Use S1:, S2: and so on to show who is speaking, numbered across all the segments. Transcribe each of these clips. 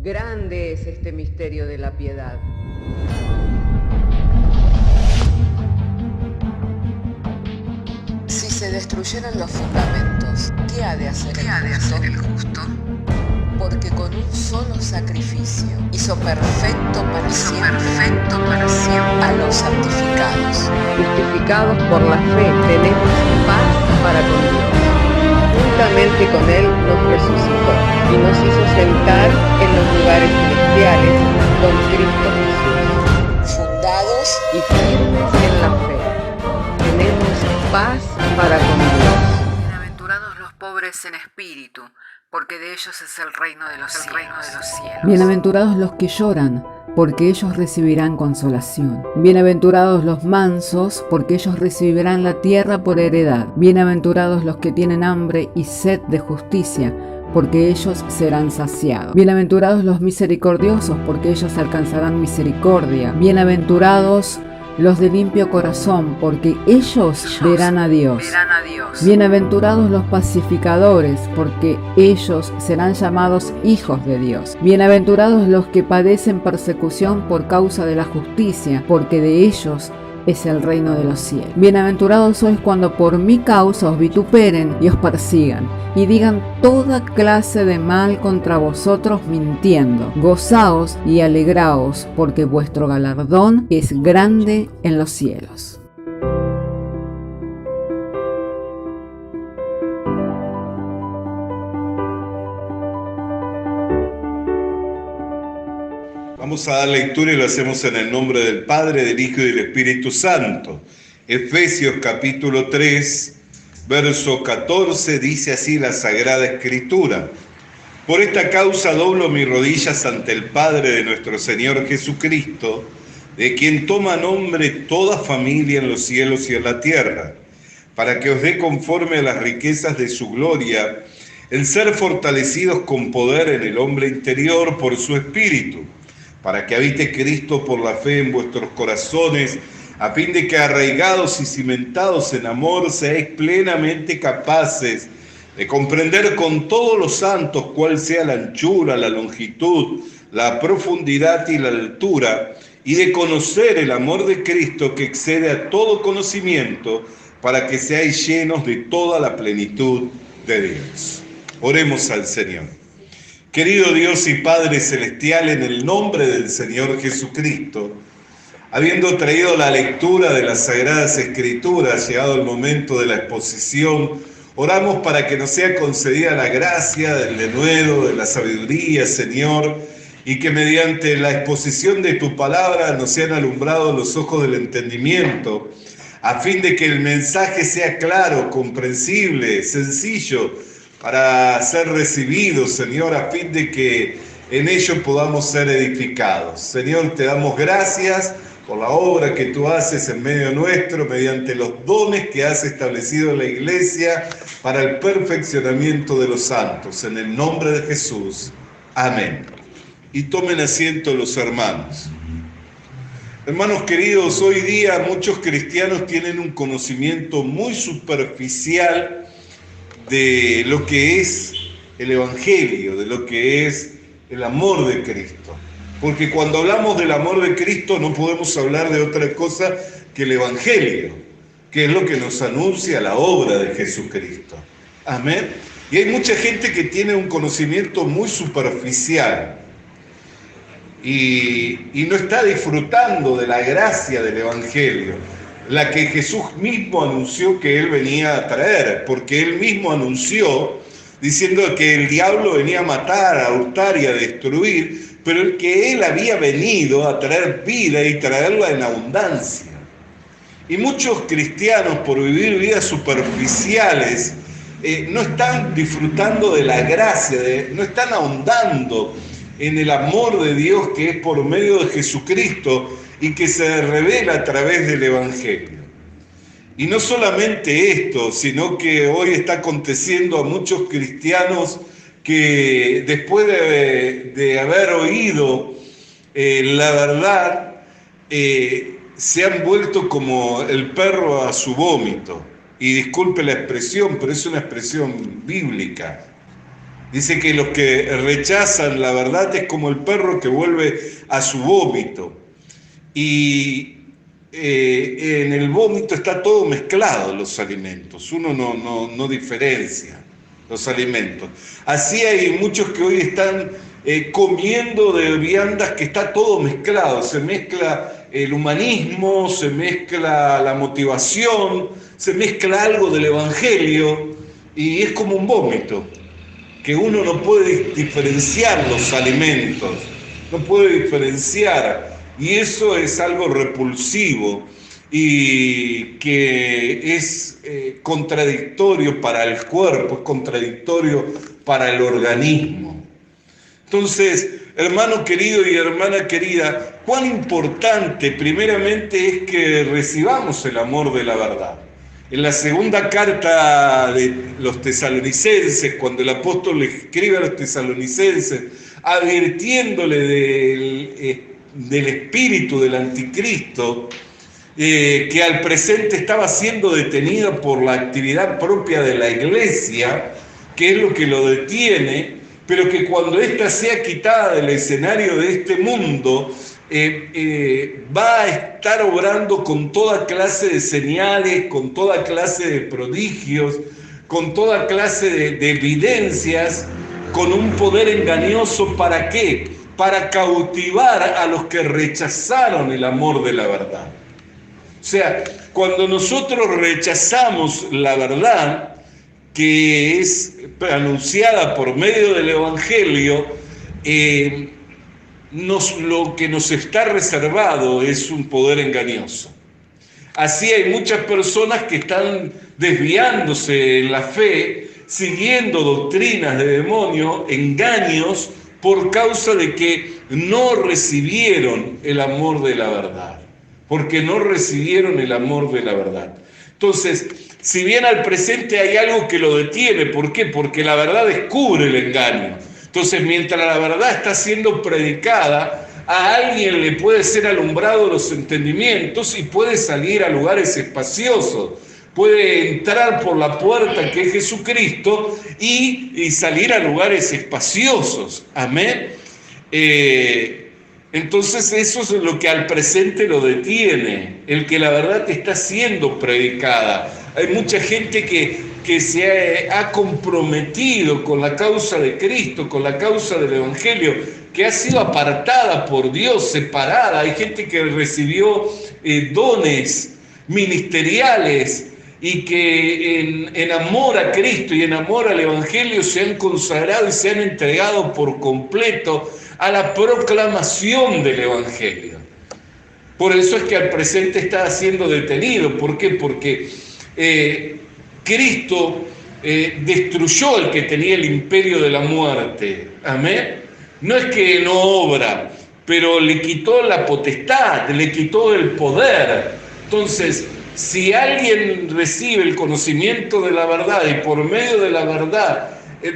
S1: Grande es este misterio de la piedad.
S2: Si se destruyeran los fundamentos, ¿qué ha de hacer el justo? Porque con un solo sacrificio hizo perfecto para siempre a los santificados.
S1: Justificados por la fe, tenemos paz para con Dios. Juntamente con Él nos resucitó y nos hizo sentar en los lugares celestiales con Cristo Jesús.
S2: Fundados
S1: Y firmes en la fe, tenemos paz para con Dios.
S3: Bienaventurados los pobres en espíritu, porque de ellos es el reino de los cielos.
S4: Bienaventurados los que lloran, porque ellos recibirán consolación. Bienaventurados los mansos, porque ellos recibirán la tierra por heredad. Bienaventurados los que tienen hambre y sed de justicia, porque ellos serán saciados. Bienaventurados los misericordiosos, porque ellos alcanzarán misericordia. Bienaventurados los de limpio corazón, porque ellos verán a Dios. Bienaventurados los pacificadores, porque ellos serán llamados hijos de Dios. Bienaventurados los que padecen persecución por causa de la justicia, porque de ellos es el reino de los cielos. Bienaventurados sois cuando por mi causa os vituperen y os persigan, y digan toda clase de mal contra vosotros mintiendo. Gozaos y alegraos, porque vuestro galardón es grande en los cielos.
S5: Vamos a dar lectura y lo hacemos en el nombre del Padre, del Hijo y del Espíritu Santo. Efesios capítulo 3, verso 14, dice así la Sagrada Escritura. Por esta causa doblo mis rodillas ante el Padre de nuestro Señor Jesucristo, de quien toma nombre toda familia en los cielos y en la tierra, para que os dé conforme a las riquezas de su gloria, el ser fortalecidos con poder en el hombre interior por su Espíritu, para que habite Cristo por la fe en vuestros corazones, a fin de que arraigados y cimentados en amor seáis plenamente capaces de comprender con todos los santos cuál sea la anchura, la longitud, la profundidad y la altura, y de conocer el amor de Cristo que excede a todo conocimiento, para que seáis llenos de toda la plenitud de Dios. Oremos al Señor. Querido Dios y Padre Celestial, en el nombre del Señor Jesucristo, habiendo traído la lectura de las Sagradas Escrituras, llegado el momento de la exposición, oramos para que nos sea concedida la gracia del denuedo, de la sabiduría, Señor, y que mediante la exposición de tu palabra nos sean alumbrados los ojos del entendimiento, a fin de que el mensaje sea claro, comprensible, sencillo, para ser recibidos, Señor, a fin de que en ello podamos ser edificados. Señor, te damos gracias por la obra que tú haces en medio nuestro, mediante los dones que has establecido en la Iglesia para el perfeccionamiento de los santos. En el nombre de Jesús. Amén. Y tomen asiento los hermanos. Hermanos queridos, hoy día muchos cristianos tienen un conocimiento muy superficial de lo que es el Evangelio, de lo que es el amor de Cristo. Porque cuando hablamos del amor de Cristo no podemos hablar de otra cosa que el Evangelio, que es lo que nos anuncia la obra de Jesucristo. Amén. Y hay mucha gente que tiene un conocimiento muy superficial y no está disfrutando de la gracia del Evangelio, la que Jesús mismo anunció que Él venía a traer, porque Él mismo anunció diciendo que el diablo venía a matar, a hurtar y a destruir, pero que Él había venido a traer vida y traerla en abundancia. Y muchos cristianos, por vivir vidas superficiales, no están disfrutando de la gracia, no están ahondando en el amor de Dios que es por medio de Jesucristo y que se revela a través del Evangelio. Y no solamente esto, sino que hoy está aconteciendo a muchos cristianos que después de haber oído la verdad, se han vuelto como el perro a su vómito. Y disculpe la expresión, pero es una expresión bíblica. Dice que los que rechazan la verdad es como el perro que vuelve a su vómito. Y en el vómito está todo mezclado, los alimentos. Uno no diferencia los alimentos. Así hay muchos que hoy están comiendo de viandas que está todo mezclado. Se mezcla el humanismo, se mezcla la motivación, se mezcla algo del evangelio y es como un vómito, que uno no puede diferenciar los alimentos, no puede diferenciar, y eso es algo repulsivo y que es contradictorio para el cuerpo, es contradictorio para el organismo. Entonces, hermano querido y hermana querida, cuán importante primeramente es que recibamos el amor de la verdad. En la segunda carta de los tesalonicenses, cuando el apóstol le escribe a los tesalonicenses, advirtiéndole del espíritu del anticristo, que al presente estaba siendo detenida por la actividad propia de la iglesia, que es lo que lo detiene, pero que cuando ésta sea quitada del escenario de este mundo, va a estar obrando con toda clase de señales, con toda clase de prodigios, con toda clase de evidencias, con un poder engañoso. ¿Para qué? Para cautivar a los que rechazaron el amor de la verdad. O sea, cuando nosotros rechazamos la verdad, que es anunciada por medio del Evangelio, lo que nos está reservado es un poder engañoso. Así hay muchas personas que están desviándose en la fe, siguiendo doctrinas de demonio, engaños, por causa de que no recibieron el amor de la verdad. Porque no recibieron el amor de la verdad. Entonces, si bien al presente hay algo que lo detiene, ¿por qué? Porque la verdad descubre el engaño. Entonces, mientras la verdad está siendo predicada, a alguien le puede ser alumbrado los entendimientos y puede salir a lugares espaciosos. Puede entrar por la puerta que es Jesucristo y salir a lugares espaciosos. Amén. Entonces eso es lo que al presente lo detiene, el que la verdad está siendo predicada. Hay mucha gente que se ha comprometido con la causa de Cristo, con la causa del Evangelio, que ha sido apartada por Dios, separada. Hay gente que recibió dones ministeriales y que en amor a Cristo y en amor al Evangelio se han consagrado y se han entregado por completo a la proclamación del Evangelio. Por eso es que al presente está siendo detenido. ¿Por qué? Porque Cristo destruyó el que tenía el imperio de la muerte. Amén. No es que no obra, pero le quitó la potestad, le quitó el poder. Entonces, si alguien recibe el conocimiento de la verdad y por medio de la verdad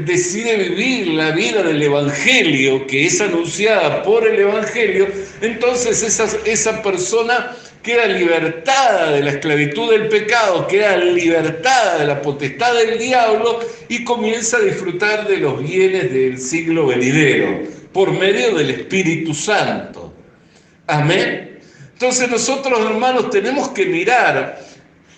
S5: decide vivir la vida del Evangelio, que es anunciada por el Evangelio, entonces esa persona queda libertada de la esclavitud del pecado, queda libertada de la potestad del diablo y comienza a disfrutar de los bienes del siglo venidero por medio del Espíritu Santo. Amén. Entonces nosotros, hermanos, tenemos que mirar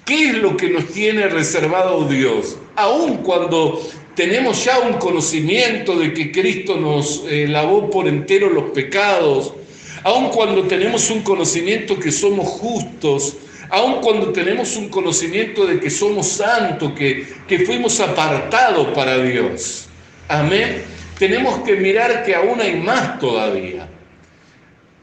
S5: qué es lo que nos tiene reservado Dios, aun cuando tenemos ya un conocimiento de que Cristo nos lavó por entero los pecados, aun cuando tenemos un conocimiento que somos justos, aun cuando tenemos un conocimiento de que somos santos, que fuimos apartados para Dios. Amén. Tenemos que mirar que aún hay más todavía.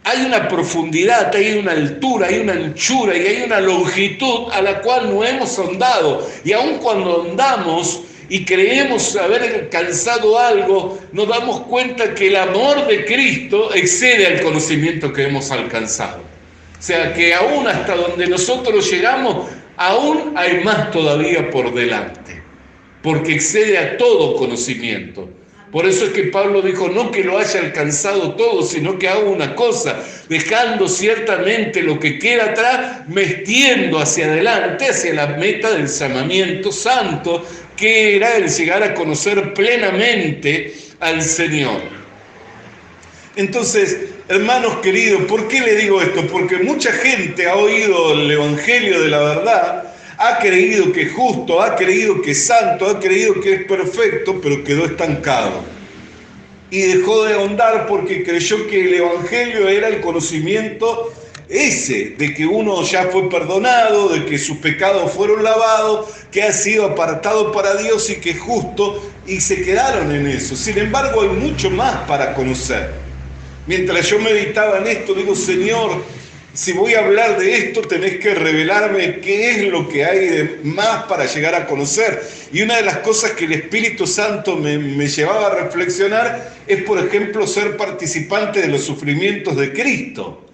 S5: Hay una profundidad, hay una altura, hay una anchura y hay una longitud a la cual no hemos ahondado. Y aun cuando andamos y creemos haber alcanzado algo, nos damos cuenta que el amor de Cristo excede al conocimiento que hemos alcanzado. O sea, que aún hasta donde nosotros llegamos, aún hay más todavía por delante, porque excede a todo conocimiento. Por eso es que Pablo dijo, no que lo haya alcanzado todo, sino que hago una cosa, dejando ciertamente lo que queda atrás, metiendo hacia adelante, hacia la meta del llamamiento santo, que era el llegar a conocer plenamente al Señor. Entonces, hermanos queridos, ¿por qué le digo esto? Porque mucha gente ha oído el Evangelio de la verdad, ha creído que es justo, ha creído que es santo, ha creído que es perfecto, pero quedó estancado. Y dejó de ahondar porque creyó que el Evangelio era el conocimiento ese, de que uno ya fue perdonado, de que sus pecados fueron lavados, que ha sido apartado para Dios y que es justo, y se quedaron en eso. Sin embargo, hay mucho más para conocer. Mientras yo meditaba en esto, digo, Señor, si voy a hablar de esto, tenés que revelarme qué es lo que hay de más para llegar a conocer. Y una de las cosas que el Espíritu Santo me llevaba a reflexionar es, por ejemplo, ser participante de los sufrimientos de Cristo.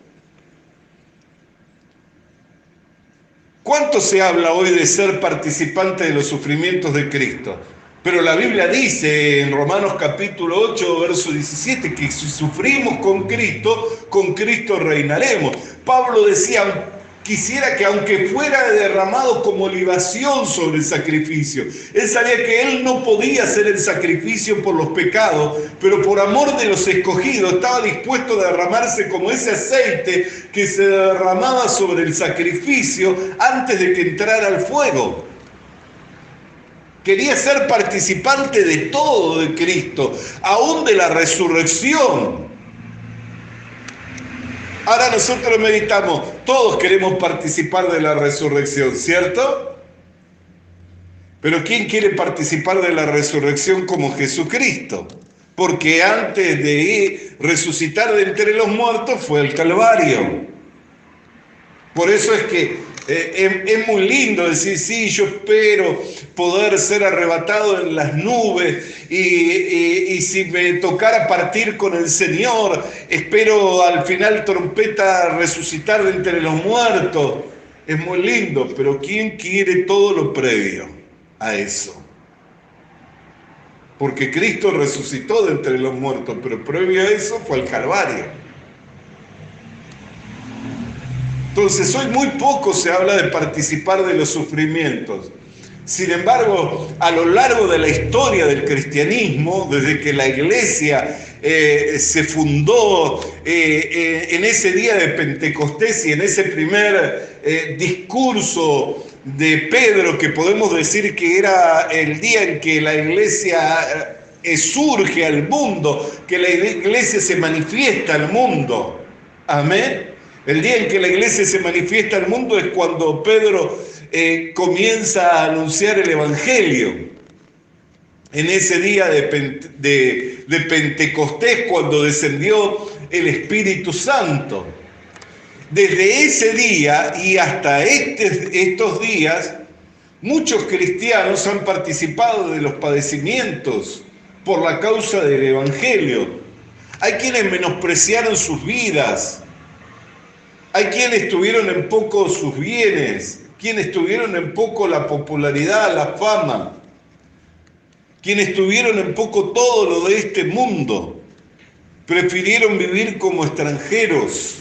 S5: ¿Cuánto se habla hoy de ser participante de los sufrimientos de Cristo? Pero la Biblia dice en Romanos capítulo 8, verso 17, que si sufrimos con Cristo reinaremos. Pablo decía, quisiera que aunque fuera derramado como libación sobre el sacrificio, él sabía que él no podía hacer el sacrificio por los pecados, pero por amor de los escogidos estaba dispuesto a derramarse como ese aceite que se derramaba sobre el sacrificio antes de que entrara al fuego. Quería ser participante de todo de Cristo, aún de la resurrección. Ahora nosotros meditamos, todos queremos participar de la resurrección, ¿cierto? Pero ¿quién quiere participar de la resurrección como Jesucristo? Porque antes de resucitar de entre los muertos fue el Calvario. Por eso es que es muy lindo decir, sí, yo espero poder ser arrebatado en las nubes y si me tocara partir con el Señor, espero al final trompeta resucitar de entre los muertos. Es muy lindo, pero ¿quién quiere todo lo previo a eso? Porque Cristo resucitó de entre los muertos, pero previo a eso fue el Calvario. Entonces, hoy muy poco se habla de participar de los sufrimientos. Sin embargo, a lo largo de la historia del cristianismo, desde que la iglesia se fundó en ese día de Pentecostés y en ese primer discurso de Pedro, que podemos decir que era el día en que la iglesia surge al mundo, que la iglesia se manifiesta al mundo. Amén. El día en que la iglesia se manifiesta al mundo es cuando Pedro comienza a anunciar el Evangelio. En ese día de Pentecostés, cuando descendió el Espíritu Santo. Desde ese día y hasta estos días, muchos cristianos han participado de los padecimientos por la causa del Evangelio. Hay quienes menospreciaron sus vidas. Hay quienes tuvieron en poco sus bienes, quienes tuvieron en poco la popularidad, la fama, quienes tuvieron en poco todo lo de este mundo, prefirieron vivir como extranjeros,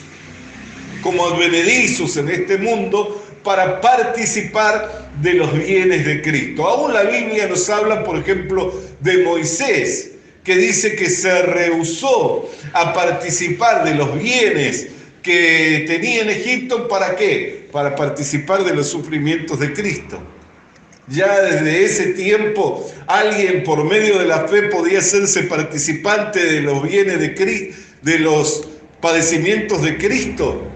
S5: como advenedizos en este mundo, para participar de los bienes de Cristo. Aún la Biblia nos habla, por ejemplo, de Moisés, que dice que se rehusó a participar de los bienes que tenía en Egipto, ¿para qué? Para participar de los sufrimientos de Cristo. Ya desde ese tiempo, alguien por medio de la fe podía hacerse participante de los bienes de Cristo, de los padecimientos de Cristo.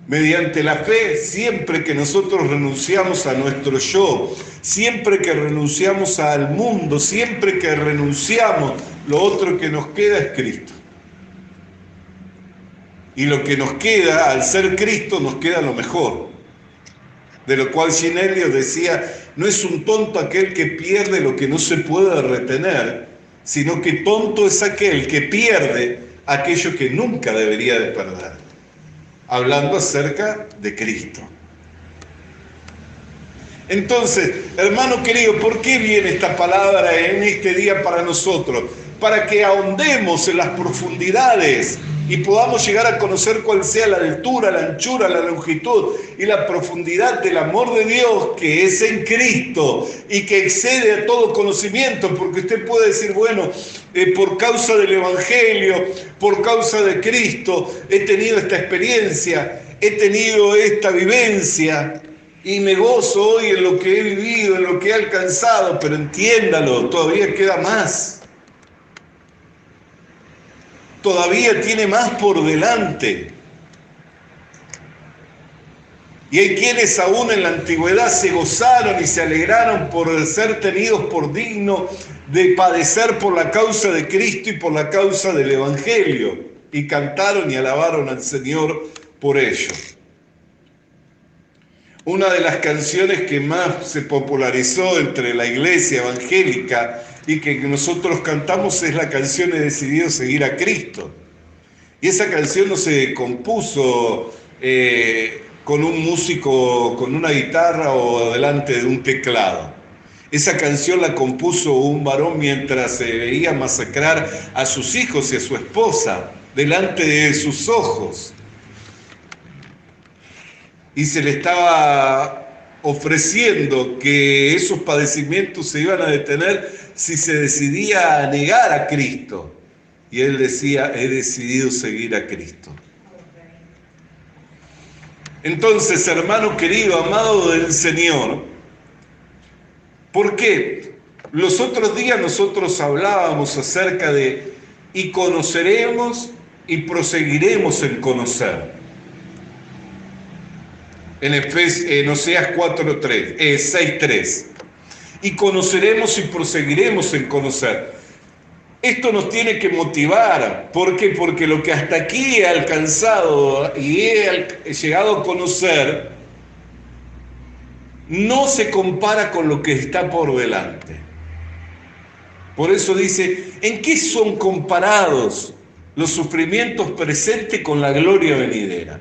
S5: Mediante la fe, siempre que nosotros renunciamos a nuestro yo, siempre que renunciamos al mundo, siempre que renunciamos, lo otro que nos queda es Cristo. Y lo que nos queda, al ser Cristo, nos queda lo mejor. De lo cual Jean Elliott decía, no es un tonto aquel que pierde lo que no se puede retener, sino que tonto es aquel que pierde aquello que nunca debería de perder. Hablando acerca de Cristo. Entonces, hermano querido, ¿por qué viene esta palabra en este día para nosotros? Para que ahondemos en las profundidades y podamos llegar a conocer cuál sea la altura, la anchura, la longitud y la profundidad del amor de Dios que es en Cristo y que excede a todo conocimiento, porque usted puede decir, bueno, por causa del Evangelio, por causa de Cristo, he tenido esta experiencia, he tenido esta vivencia y me gozo hoy en lo que he vivido, en lo que he alcanzado, pero entiéndalo, todavía queda más. Todavía tiene más por delante. Y hay quienes aún en la antigüedad se gozaron y se alegraron por ser tenidos por digno de padecer por la causa de Cristo y por la causa del Evangelio. Y cantaron y alabaron al Señor por ello. Una de las canciones que más se popularizó entre la iglesia evangélica y que nosotros cantamos es la canción He decidido seguir a Cristo. Y esa canción no se compuso con un músico, con una guitarra o delante de un teclado. Esa canción la compuso un varón mientras se veía masacrar a sus hijos y a su esposa delante de sus ojos. Y se le estaba ofreciendo que esos padecimientos se iban a detener si se decidía a negar a Cristo. Y él decía, he decidido seguir a Cristo. Entonces, hermano querido, amado del Señor, ¿por qué? Los otros días nosotros hablábamos acerca de y conoceremos y proseguiremos en conocer. En Oseas 6:3. Y conoceremos y proseguiremos en conocer. Esto nos tiene que motivar. ¿Por qué? Porque lo que hasta aquí he alcanzado y he llegado a conocer no se compara con lo que está por delante. Por eso dice, ¿en qué son comparados los sufrimientos presentes con la gloria venidera?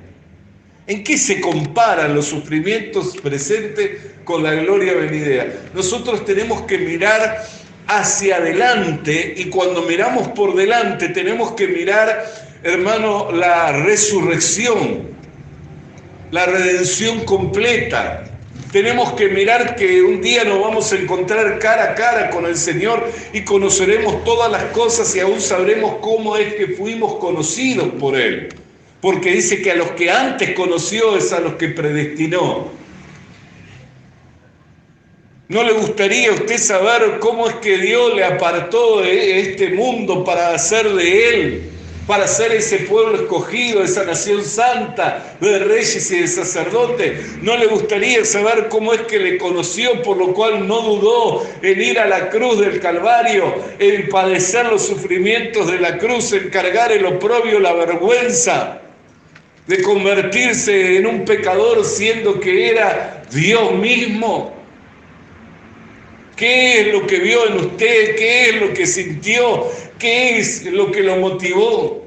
S5: ¿En qué se comparan los sufrimientos presentes con la gloria venidera? Nosotros tenemos que mirar hacia adelante y cuando miramos por delante tenemos que mirar, hermano, la resurrección, la redención completa. Tenemos que mirar que un día nos vamos a encontrar cara a cara con el Señor y conoceremos todas las cosas y aún sabremos cómo es que fuimos conocidos por Él. Porque dice que a los que antes conoció es a los que predestinó. ¿No le gustaría a usted saber cómo es que Dios le apartó de este mundo para hacer de Él, para ser ese pueblo escogido, esa nación santa, de reyes y de sacerdotes? ¿No le gustaría saber cómo es que le conoció, por lo cual no dudó en ir a la cruz del Calvario, en padecer los sufrimientos de la cruz, en cargar el oprobio, la vergüenza, de convertirse en un pecador siendo que era Dios mismo? ¿Qué es lo que vio en usted? ¿Qué es lo que sintió? ¿Qué es lo que lo motivó?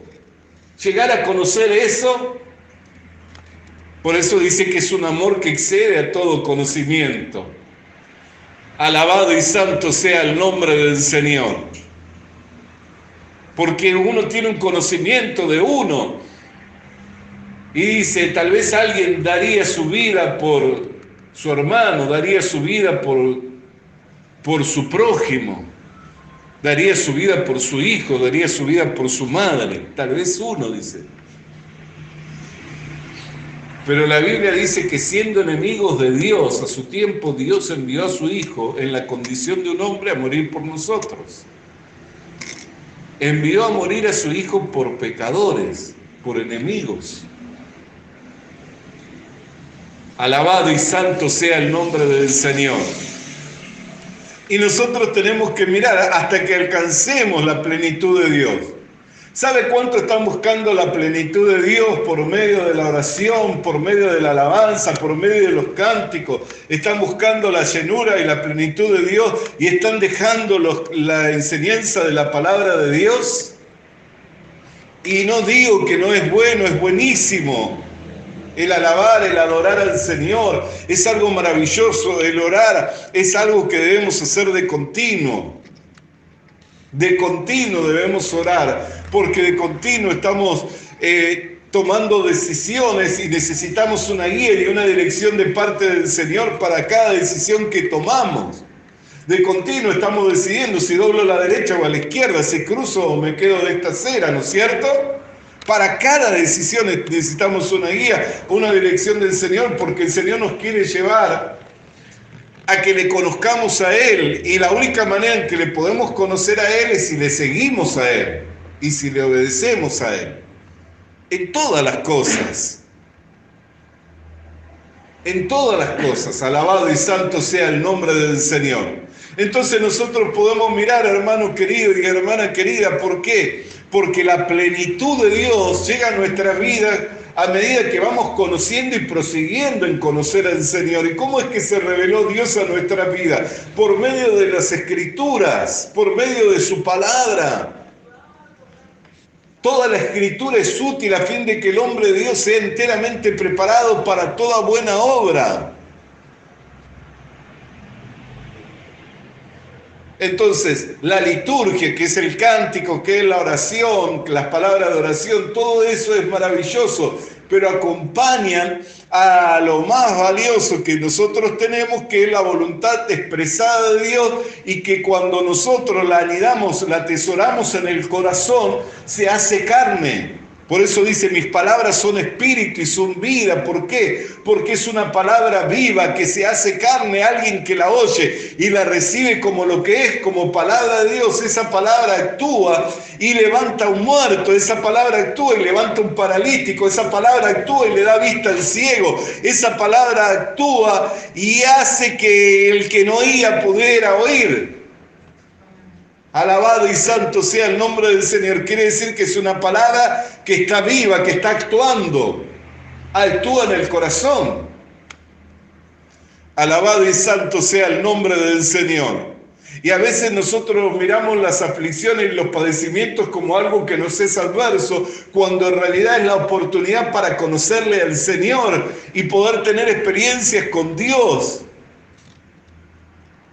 S5: ¿Llegar a conocer eso? Por eso dice que es un amor que excede a todo conocimiento. Alabado y santo sea el nombre del Señor. Porque uno tiene un conocimiento de uno. Y dice, tal vez alguien daría su vida por su hermano, daría su vida por su prójimo, daría su vida por su hijo, daría su vida por su madre, tal vez uno, dice. Pero la Biblia dice que siendo enemigos de Dios, a su tiempo Dios envió a su Hijo en la condición de un hombre a morir por nosotros. Envió a morir a su Hijo por pecadores, por enemigos. Alabado y santo sea el nombre del Señor. Y nosotros tenemos que mirar hasta que alcancemos la plenitud de Dios. ¿Sabe cuánto están buscando la plenitud de Dios por medio de la oración, por medio de la alabanza, por medio de los cánticos? Están buscando la llenura y la plenitud de Dios y están dejando la enseñanza de la palabra de Dios. Y no digo que no es bueno, es buenísimo. El alabar, el adorar al Señor es algo maravilloso. El orar es algo que debemos hacer de continuo. De continuo debemos orar, porque de continuo estamos tomando decisiones y necesitamos una guía y una dirección de parte del Señor para cada decisión que tomamos. De continuo estamos decidiendo si doblo a la derecha o a la izquierda, si cruzo o me quedo de esta acera, ¿no es cierto? Para cada decisión necesitamos una guía, una dirección del Señor, porque el Señor nos quiere llevar a que le conozcamos a Él, y la única manera en que le podemos conocer a Él es si le seguimos a Él y si le obedecemos a Él. En todas las cosas. En todas las cosas. Alabado y santo sea el nombre del Señor. Entonces nosotros podemos mirar, hermano querido y hermana querida, ¿por qué? Porque la plenitud de Dios llega a nuestra vida a medida que vamos conociendo y prosiguiendo en conocer al Señor. ¿Y cómo es que se reveló Dios a nuestra vida? Por medio de las Escrituras, por medio de su palabra. Toda la Escritura es útil a fin de que el hombre de Dios sea enteramente preparado para toda buena obra. Entonces, la liturgia, que es el cántico, que es la oración, las palabras de oración, todo eso es maravilloso, pero acompañan a lo más valioso que nosotros tenemos, que es la voluntad expresada de Dios, y que cuando nosotros la anidamos, la atesoramos en el corazón, se hace carne. Por eso dice, mis palabras son espíritu y son vida. ¿Por qué? Porque es una palabra viva que se hace carne. Alguien que la oye y la recibe como lo que es, como palabra de Dios. Esa palabra actúa y levanta a un muerto. Esa palabra actúa y levanta a un paralítico. Esa palabra actúa y le da vista al ciego. Esa palabra actúa y hace que el que no oía pudiera oír. Alabado y santo sea el nombre del Señor. Quiere decir que es una palabra que está viva, que está actuando. Actúa en el corazón. Alabado y santo sea el nombre del Señor. Y a veces nosotros miramos las aflicciones y los padecimientos como algo que nos es adverso, cuando en realidad es la oportunidad para conocerle al Señor y poder tener experiencias con Dios.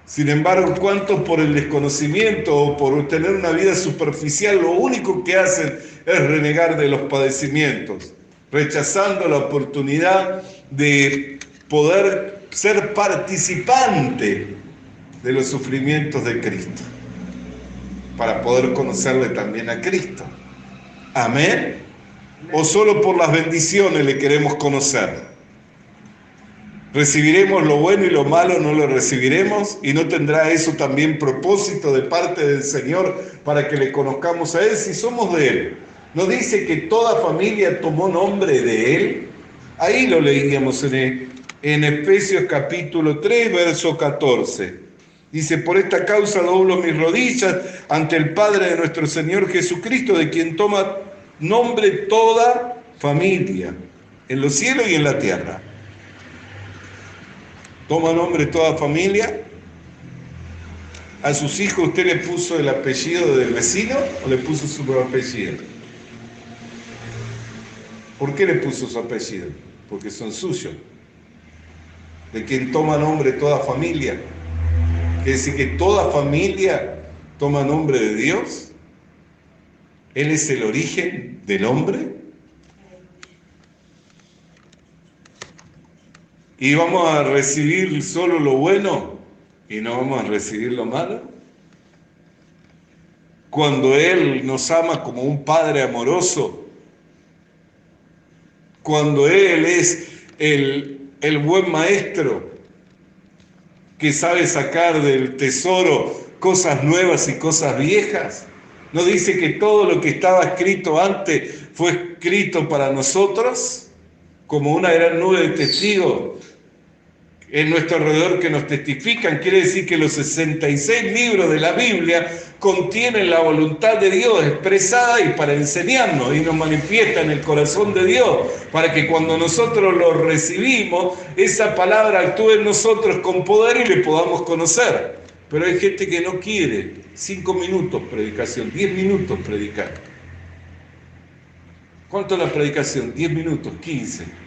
S5: Sin embargo, ¿cuántos por el desconocimiento o por tener una vida superficial lo único que hacen es renegar de los padecimientos, rechazando la oportunidad de poder ser participante de los sufrimientos de Cristo, para poder conocerle también a Cristo? ¿Amén? ¿O solo por las bendiciones le queremos conocer? ¿Recibiremos lo bueno y lo malo no lo recibiremos? ¿Y no tendrá eso también propósito de parte del Señor para que le conozcamos a Él si somos de Él? ¿No dice que toda familia tomó nombre de Él? Ahí lo leíamos en Efesios capítulo 3, verso 14. Dice, por esta causa doblo mis rodillas ante el Padre de nuestro Señor Jesucristo, de quien toma nombre toda familia, en los cielos y en la tierra. Toma nombre toda familia. ¿A sus hijos usted le puso el apellido del vecino o le puso su apellido? ¿Por qué le puso su apellido? Porque son suyos. De quien toma nombre toda familia. Quiere decir que toda familia toma nombre de Dios. Él es el origen del hombre. ¿Y vamos a recibir solo lo bueno y no vamos a recibir lo malo? Cuando Él nos ama como un Padre amoroso, cuando Él es el buen maestro que sabe sacar del tesoro cosas nuevas y cosas viejas, ¿no dice que todo lo que estaba escrito antes fue escrito para nosotros? Como una gran nube de testigos en nuestro alrededor que nos testifican. Quiere decir que los 66 libros de la Biblia contienen la voluntad de Dios expresada y para enseñarnos, y nos manifiesta en el corazón de Dios, para que cuando nosotros lo recibimos, esa palabra actúe en nosotros con poder y le podamos conocer. Pero hay gente que no quiere. 5 minutos predicación, 10 minutos predicar. ¿Cuánto es la predicación? 10 minutos, 15.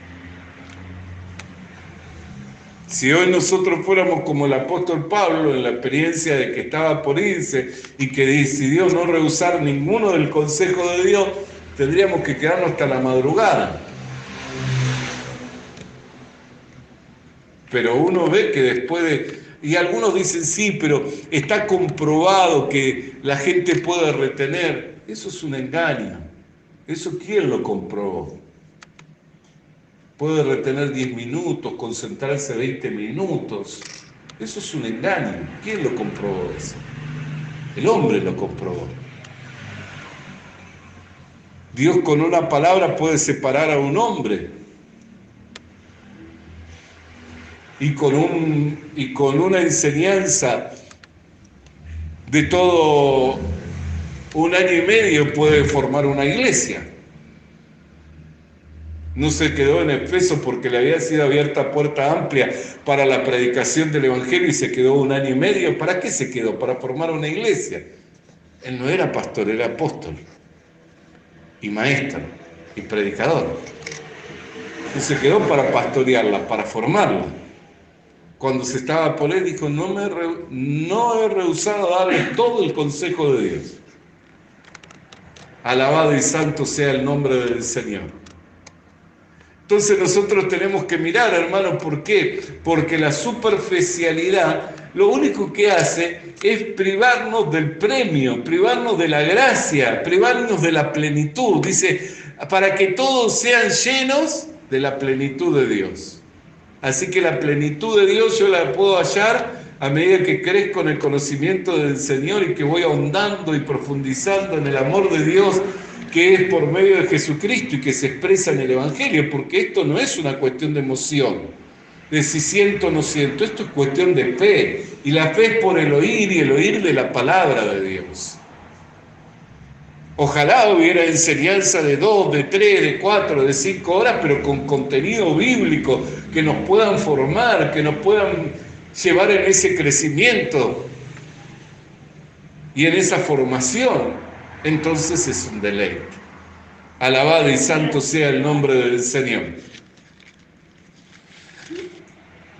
S5: Si hoy nosotros fuéramos como el apóstol Pablo en la experiencia de que estaba por irse y que decidió no rehusar ninguno del consejo de Dios, tendríamos que quedarnos hasta la madrugada. Pero uno ve que después de... Y algunos dicen, sí, pero está comprobado que la gente puede retener. Eso es un engaño. ¿Eso quién lo comprobó? Puede retener 10 minutos, concentrarse 20 minutos. Eso es un engaño. ¿Quién lo comprobó eso? El hombre lo comprobó. Dios con una palabra puede separar a un hombre. Y con una enseñanza de todo un año y medio puede formar una iglesia. No se quedó en Efeso porque le había sido abierta puerta amplia para la predicación del Evangelio y se quedó un año y medio. ¿Para qué se quedó? Para formar una iglesia. Él no era pastor, era apóstol y maestro y predicador. Y se quedó para pastorearla, para formarla. Cuando se estaba por él, dijo, no he rehusado darle todo el consejo de Dios. Alabado y santo sea el nombre del Señor. Entonces nosotros tenemos que mirar, hermano, ¿por qué? Porque la superficialidad lo único que hace es privarnos del premio, privarnos de la gracia, privarnos de la plenitud. Dice, para que todos sean llenos de la plenitud de Dios. Así que la plenitud de Dios yo la puedo hallar a medida que crezco en el conocimiento del Señor y que voy ahondando y profundizando en el amor de Dios que es por medio de Jesucristo y que se expresa en el Evangelio, porque esto no es una cuestión de emoción, de si siento o no siento, esto es cuestión de fe, y la fe es por el oír y el oír de la palabra de Dios. Ojalá hubiera enseñanza de 2, de 3, de 4, de 5 horas, pero con contenido bíblico, que nos puedan formar, que nos puedan llevar en ese crecimiento y en esa formación. Entonces es un deleite. Alabado y santo sea el nombre del Señor.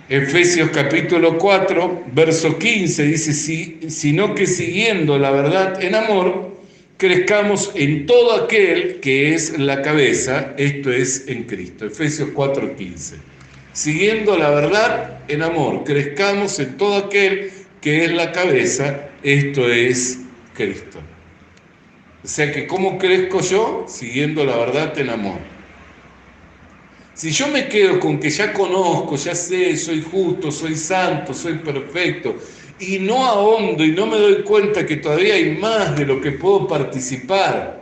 S5: Efesios capítulo 4, verso 15 dice, sino que siguiendo la verdad en amor, crezcamos en todo aquel que es la cabeza, esto es en Cristo. Efesios 4, 15. Siguiendo la verdad en amor, crezcamos en todo aquel que es la cabeza, esto es Cristo. O sea que, ¿cómo crezco yo? Siguiendo la verdad en amor. Si yo me quedo con que ya conozco, ya sé, soy justo, soy santo, soy perfecto, y no ahondo y no me doy cuenta que todavía hay más de lo que puedo participar,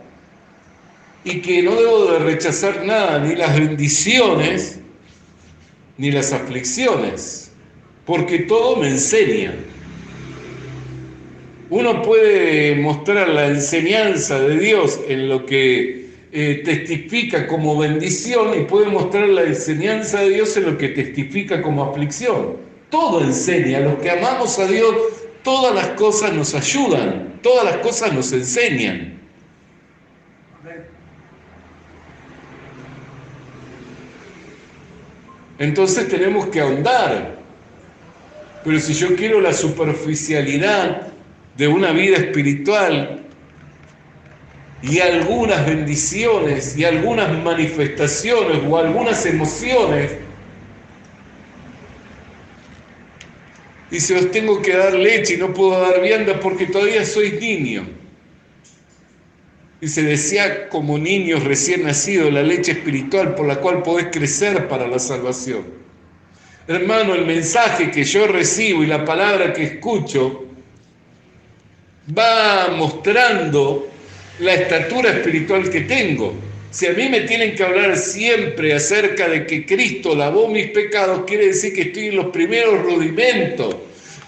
S5: y que no debo de rechazar nada, ni las bendiciones, ni las aflicciones, porque todo me enseña. Uno puede mostrar la enseñanza de Dios en lo que testifica como bendición y puede mostrar la enseñanza de Dios en lo que testifica como aflicción. Todo enseña. Los que amamos a Dios, todas las cosas nos ayudan, todas las cosas nos enseñan. Entonces tenemos que ahondar. Pero si yo quiero la superficialidad de una vida espiritual y algunas bendiciones y algunas manifestaciones o algunas emociones, dice, os tengo que dar leche y no puedo dar vianda porque todavía sois niño. Dice, desead como niños recién nacidos la leche espiritual por la cual podés crecer para la salvación. Hermano, el mensaje que yo recibo y la palabra que escucho va mostrando la estatura espiritual que tengo. Si a mí me tienen que hablar siempre acerca de que Cristo lavó mis pecados, quiere decir que estoy en los primeros rudimentos.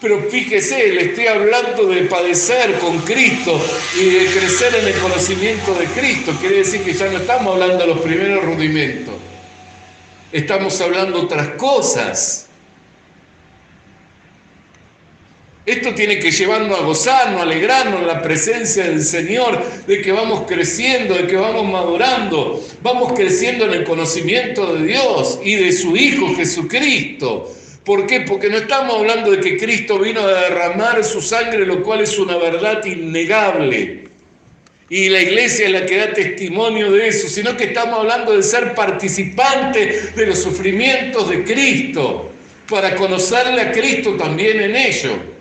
S5: Pero fíjese, le estoy hablando de padecer con Cristo y de crecer en el conocimiento de Cristo. Quiere decir que ya no estamos hablando de los primeros rudimentos. Estamos hablando de otras cosas. Esto tiene que llevarnos a gozarnos, a alegrarnos en la presencia del Señor, de que vamos creciendo, de que vamos madurando, vamos creciendo en el conocimiento de Dios y de su Hijo Jesucristo. ¿Por qué? Porque no estamos hablando de que Cristo vino a derramar su sangre, lo cual es una verdad innegable. y la iglesia es la que da testimonio de eso, sino que estamos hablando de ser participantes de los sufrimientos de Cristo, para conocerle a Cristo también en ello.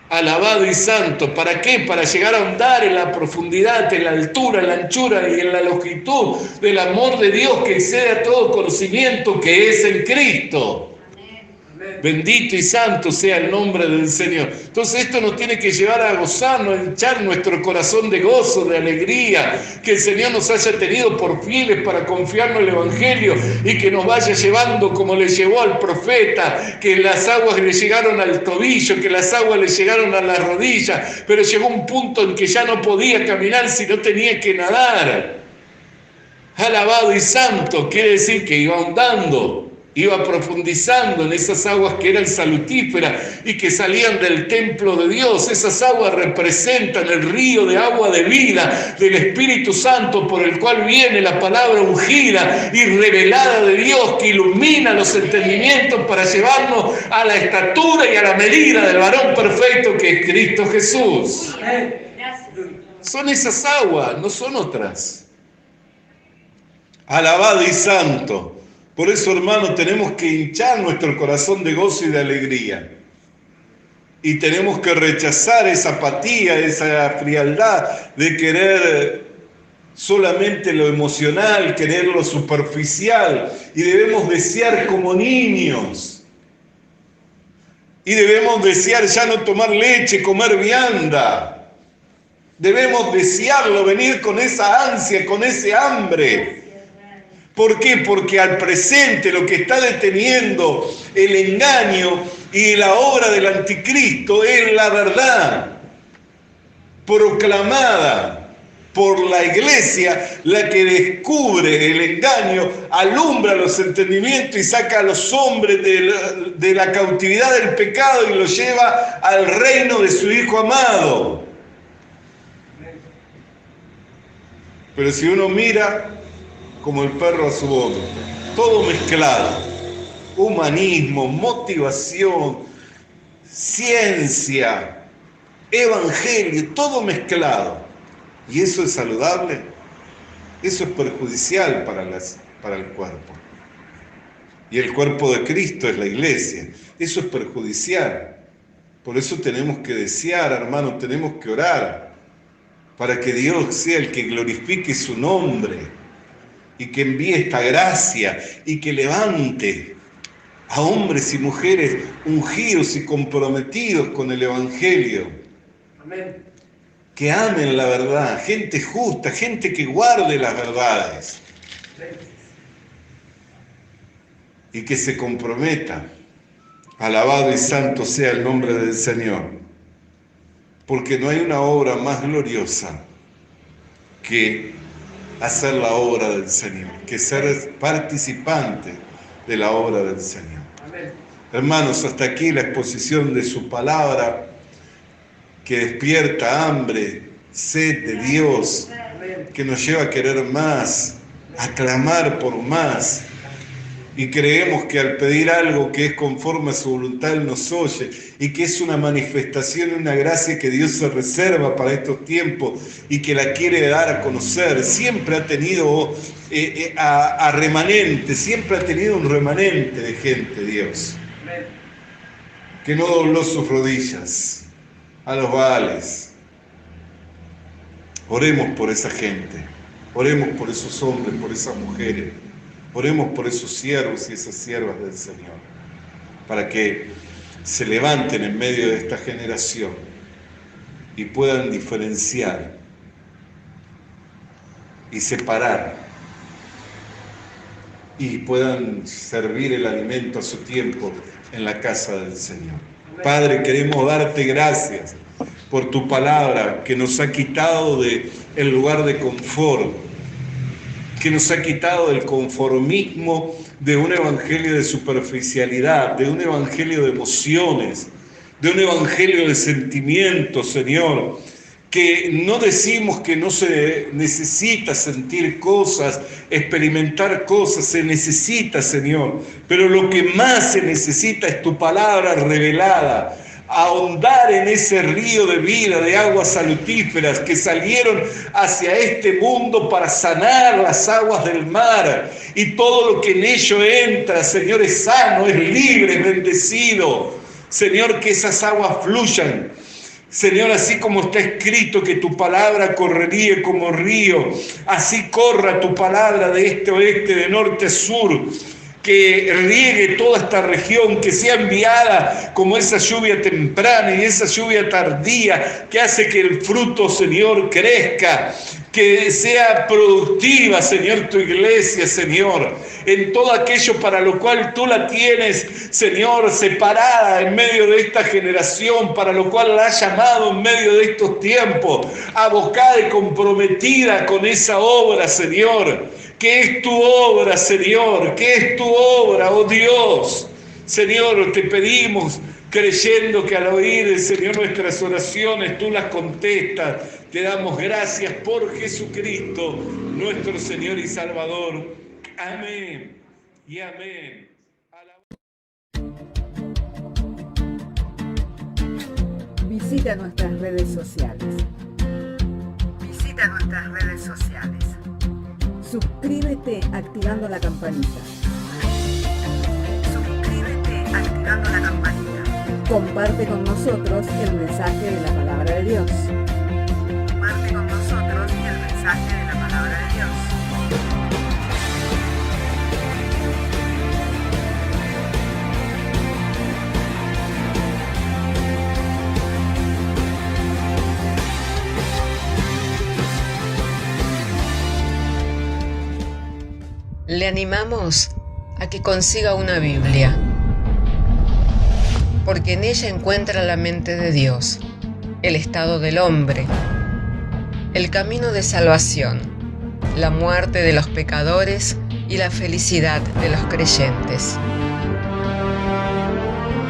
S5: Alabado y santo, ¿para qué? Para llegar a ahondar en la profundidad, en la altura, en la anchura y en la longitud del amor de Dios que excede a todo conocimiento, que es en Cristo. Bendito y santo sea el nombre del Señor. Entonces esto nos tiene que llevar a gozarnos, a hinchar nuestro corazón de gozo, de alegría, que el Señor nos haya tenido por fieles para confiarnos en el Evangelio y que nos vaya llevando como le llevó al profeta, que las aguas le llegaron al tobillo, que las aguas le llegaron a las rodillas, pero llegó un punto en que ya no podía caminar si no tenía que nadar. Alabado y santo, quiere decir que iba ahondando, iba profundizando en esas aguas que eran salutíferas y que salían del templo de Dios. Esas aguas representan el río de agua de vida del Espíritu Santo, por el cual viene la palabra ungida y revelada de Dios, que ilumina los entendimientos para llevarnos a la estatura y a la medida del varón perfecto que es Cristo Jesús. Son esas aguas, no son otras. Alabado y santo. Por eso, hermanos, tenemos que hinchar nuestro corazón de gozo y de alegría. Y tenemos que rechazar esa apatía, esa frialdad de querer solamente lo emocional, querer lo superficial. Y debemos desear como niños. Y debemos desear ya no tomar leche, comer vianda. Debemos desearlo, venir con esa ansia, con ese hambre. ¿Por qué? Porque al presente lo que está deteniendo el engaño y la obra del anticristo es la verdad proclamada por la iglesia, la que descubre el engaño, alumbra los entendimientos y saca a los hombres de la cautividad del pecado y los lleva al reino de su Hijo amado. Pero si uno mira como el perro a su vómito, todo mezclado, humanismo, motivación, ciencia, evangelio, todo mezclado. ¿Y eso es saludable? Eso es perjudicial para el cuerpo. Y el cuerpo de Cristo es la iglesia. Eso es perjudicial. Por eso tenemos que desear, hermanos, tenemos que orar para que Dios sea el que glorifique su nombre y que envíe esta gracia y que levante a hombres y mujeres ungidos y comprometidos con el Evangelio. Amén. Que amen la verdad, gente justa, gente que guarde las verdades. Y que se comprometa. Alabado y santo sea el nombre del Señor. Porque no hay una obra más gloriosa que hacer la obra del Señor, que ser participante de la obra del Señor. Amén. Hermanos, hasta aquí la exposición de su palabra, que despierta hambre, sed de Dios, que nos lleva a querer más, a clamar por más. Y creemos que al pedir algo que es conforme a su voluntad, Él nos oye, y que es una manifestación, una gracia que Dios se reserva para estos tiempos y que la quiere dar a conocer. Siempre ha tenido a remanente, siempre ha tenido un remanente de gente, Dios, que no dobló sus rodillas a los Baales. Oremos por esa gente, oremos por esos hombres, por esas mujeres. Oremos por esos siervos y esas siervas del Señor, para que se levanten en medio de esta generación y puedan diferenciar y separar y puedan servir el alimento a su tiempo en la casa del Señor. Padre, queremos darte gracias por tu palabra que nos ha quitado del lugar de confort, que nos ha quitado del conformismo de un evangelio de superficialidad, de un evangelio de emociones, de un evangelio de sentimientos, Señor, que no decimos que no se necesita sentir cosas, experimentar cosas, se necesita, Señor, pero lo que más se necesita es tu palabra revelada ahondar en ese río de vida, de aguas salutíferas que salieron hacia este mundo para sanar las aguas del mar. Y todo lo que en ello entra, Señor, es sano, es libre, es bendecido. Señor, que esas aguas fluyan. Señor, así como está escrito que tu palabra correría como río, así corra tu palabra de este a oeste, de norte a sur, que riegue toda esta región, que sea enviada como esa lluvia temprana y esa lluvia tardía que hace que el fruto, Señor, crezca, que sea productiva, Señor, tu iglesia, Señor, en todo aquello para lo cual tú la tienes, Señor, separada en medio de esta generación, para lo cual la has llamado en medio de estos tiempos, abocada y comprometida con esa obra, Señor, que es tu obra, Señor, que es tu obra, oh Dios. Señor, te pedimos, creyendo que al oír, Señor, nuestras oraciones, tú las contestas. Te damos gracias por Jesucristo, nuestro Señor y Salvador. Amén y amén.
S4: Visita nuestras redes sociales.
S3: Visita nuestras redes sociales.
S4: Suscríbete activando la campanita.
S3: Suscríbete activando la campanita.
S4: Comparte con nosotros el mensaje de la palabra de Dios.
S3: Comparte con nosotros el mensaje de la palabra de Dios.
S2: Le animamos a que consiga una Biblia, porque en ella encuentra la mente de Dios, el estado del hombre, el camino de salvación, la muerte de los pecadores y la felicidad de los creyentes.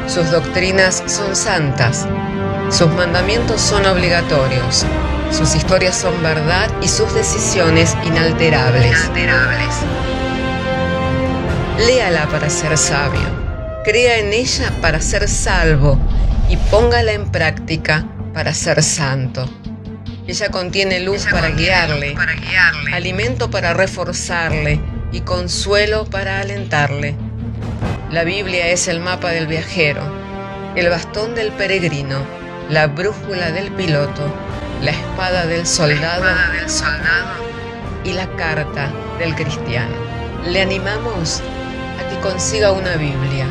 S2: Sus doctrinas son santas, sus mandamientos son obligatorios, sus historias son verdad y sus decisiones inalterables. Léala para ser sabio, crea en ella para ser salvo y póngala en práctica para ser santo. Ella contiene luz para guiarle, alimento para reforzarle y consuelo para alentarle. La Biblia es el mapa del viajero, el bastón del peregrino, la brújula del piloto, la espada del soldado y la carta del cristiano. Le animamos a que consiga una Biblia,